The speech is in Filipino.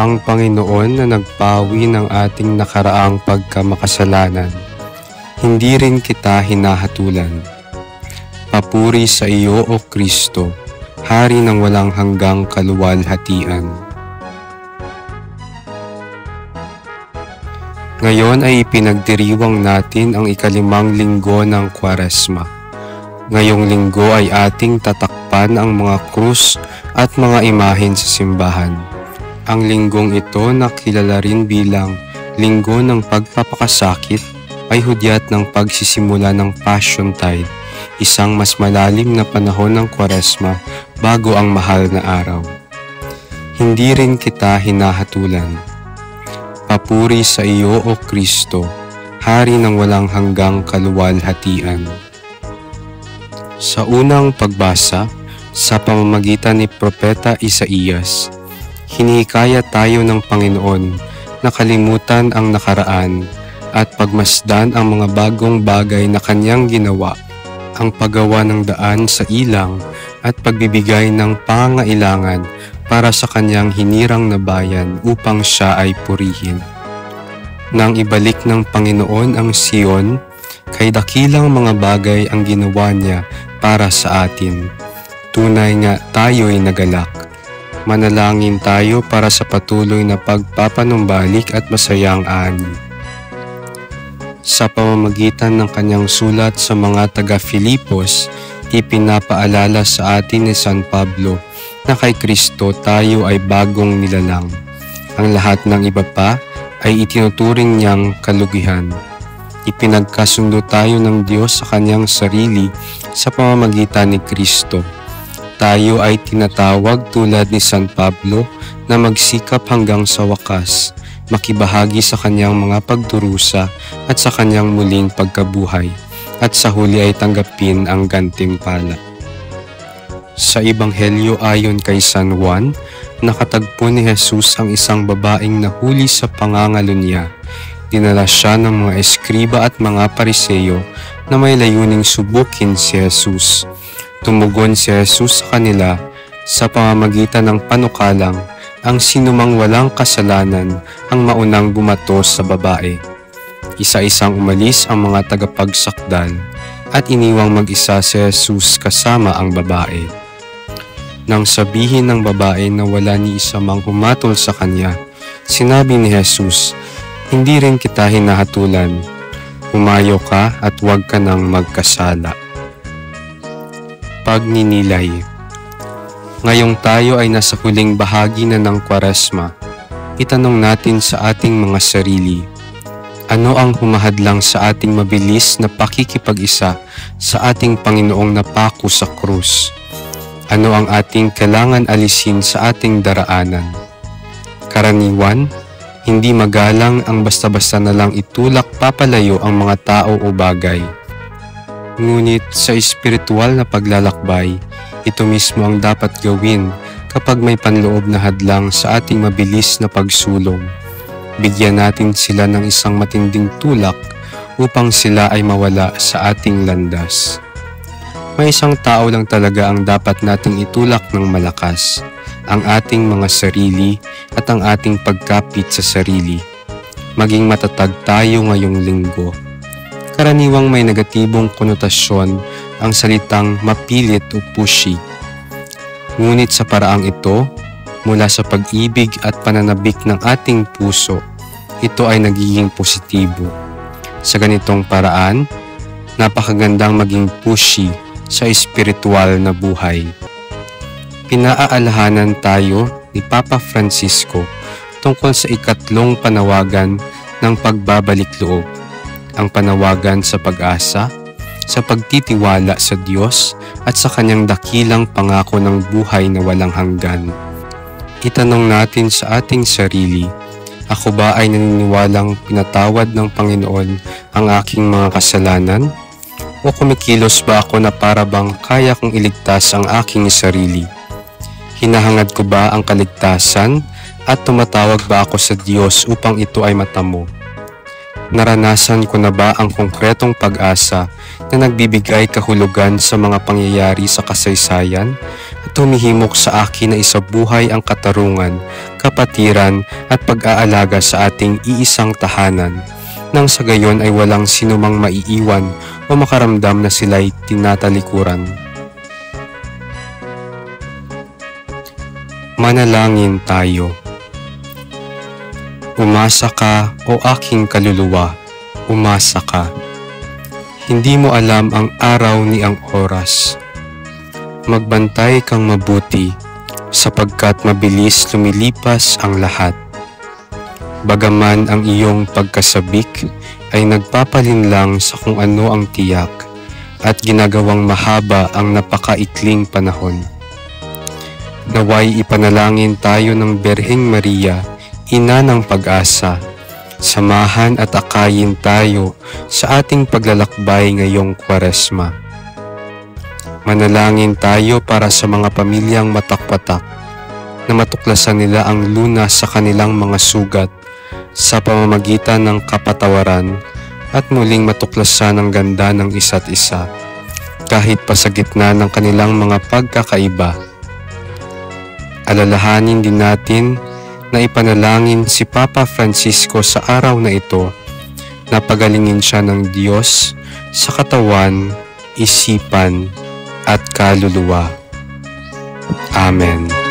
ang Panginoon na nagpawi ng ating nakaraang pagkamakasalanan. Hindi rin kita hinahatulan. Papuri sa iyo, O Kristo, Hari ng walang hanggang kaluwalhatian. Ngayon ay ipinagdiriwang natin ang ikalimang linggo ng Kwaresma. Ngayong linggo ay ating tatakpan ang mga krus at mga imahen sa simbahan. Ang linggong ito na kilala rin bilang Linggo ng Pagpapakasakit ay hudyat ng pagsisimula ng Passion Tide, isang mas malalim na panahon ng Kwaresma bago ang mahal na araw. Hindi rin kita hinahatulan. Papuri sa iyo, O Kristo, Hari ng walang hanggang kaluwalhatian. Sa unang pagbasa, sa pamamagitan ni Propeta Isaías, hinihikayat tayo ng Panginoon na kalimutan ang nakaraan at pagmasdan ang mga bagong bagay na kanyang ginawa, ang paggawa ng daan sa ilang at pagbibigay ng pangangailangan para sa kanyang hinirang na bayan upang siya ay purihin. Nang ibalik ng Panginoon ang Sion, kay dakilang mga bagay ang ginawa niya para sa atin. Tunay nga tayo'y nagalak. Manalangin tayo para sa patuloy na pagpapanumbalik at masayang ani. Sa pamamagitan ng kanyang sulat sa mga taga-Filipos, ipinapaalala sa atin ni San Pablo na kay Kristo tayo ay bagong nilalang. Ang lahat ng iba pa ay itinuturing niyang kalugihan. Ipinagkasundo tayo ng Diyos sa kanyang sarili sa pamamagitan ni Kristo. Tayo ay tinatawag tulad ni San Pablo na magsikap hanggang sa wakas, makibahagi sa kanyang mga pagdurusa at sa kanyang muling pagkabuhay, at sa huli ay tanggapin ang gantimpala. Sa Ebanghelyo ayon kay San Juan, nakatagpo ni Jesus ang isang babaeng nahuli sa pangangalo niya. Dinala siya ng mga eskriba at mga pariseyo na may layuning subukin si Jesus. Tumugon si Jesus sa kanila sa pamamagitan ng panukalang ang sinumang walang kasalanan ang maunang bumato sa babae. Isa-isang umalis ang mga tagapagsakdal at iniwang mag-isa si Jesus kasama ang babae. Nang sabihin ng babae na wala ni isa mang humatol sa kanya, sinabi ni Jesus, "Hindi rin kita hinahatulan. Humayo ka at huwag ka nang magkasala." Pagninilay. Ngayong tayo ay nasa huling bahagi na ng Kwaresma, itanong natin sa ating mga sarili, ano ang humahadlang sa ating mabilis na pakikipag-isa sa ating Panginoong napako sa krus? Ano ang ating kailangan alisin sa ating daraanan? Karaniwan, hindi magalang ang basta-basta na lang itulak papalayo ang mga tao o bagay. Ngunit sa espiritual na paglalakbay, ito mismo ang dapat gawin kapag may panloob na hadlang sa ating mabilis na pagsulong. Bigyan natin sila ng isang matinding tulak upang sila ay mawala sa ating landas. May isang tao lang talaga ang dapat nating itulak ng malakas, ang ating mga sarili at ang ating pagkapit sa sarili. Maging matatag tayo ngayong linggo. Karaniwang may negatibong konotasyon ang salitang mapilit o pushy. Ngunit sa paraang ito, mula sa pag-ibig at pananabik ng ating puso, ito ay nagiging positibo. Sa ganitong paraan, napakagandang maging pushy sa espiritual na buhay. Pinaaalahanan tayo ni Papa Francisco tungkol sa ikatlong panawagan ng pagbabalik loob. Ang panawagan sa pag-asa, sa pagtitiwala sa Diyos at sa kanyang dakilang pangako ng buhay na walang hanggan. Itanong natin sa ating sarili, ako ba ay naniniwalang pinatawad ng Panginoon ang aking mga kasalanan? O kumikilos ba ako na para bang kaya kong iligtas ang aking sarili? Hinahangad ko ba ang kaligtasan at tumatawag ba ako sa Diyos upang ito ay matamo? Naranasan ko na ba ang konkretong pag-asa na nagbibigay kahulugan sa mga pangyayari sa kasaysayan at humihimok sa akin na isabuhay ang katarungan kapatiran at pag-aalaga sa ating iisang tahanan, nang sa gayon ay walang sinumang maiiwan o makaramdam na sila'y tinatalikuran. Manalangin tayo. Umasa ka, o aking kaluluwa, umasa ka. Hindi mo alam ang araw ni ang oras. Magbantay kang mabuti, sapagkat mabilis lumilipas ang lahat. Bagaman ang iyong pagkasabik ay nagpapalinlang sa kung ano ang tiyak at ginagawang mahaba ang napakaikling panahon. Naway ipanalangin tayo ng Birheng Maria, Ina ng Pag-asa. Samahan at akayin tayo sa ating paglalakbay ngayong Kwaresma. Manalangin tayo para sa mga pamilyang matakwatak na matuklasan nila ang lunas sa kanilang mga sugat sa pamamagitan ng kapatawaran at muling matuklasan ang ganda ng isa't isa kahit pa sa gitna ng kanilang mga pagkakaiba. Alalahanin din natin na ipanalangin si Papa Francisco sa araw na ito na pagalingin siya ng Diyos sa katawan, isipan at kaluluwa. Amen.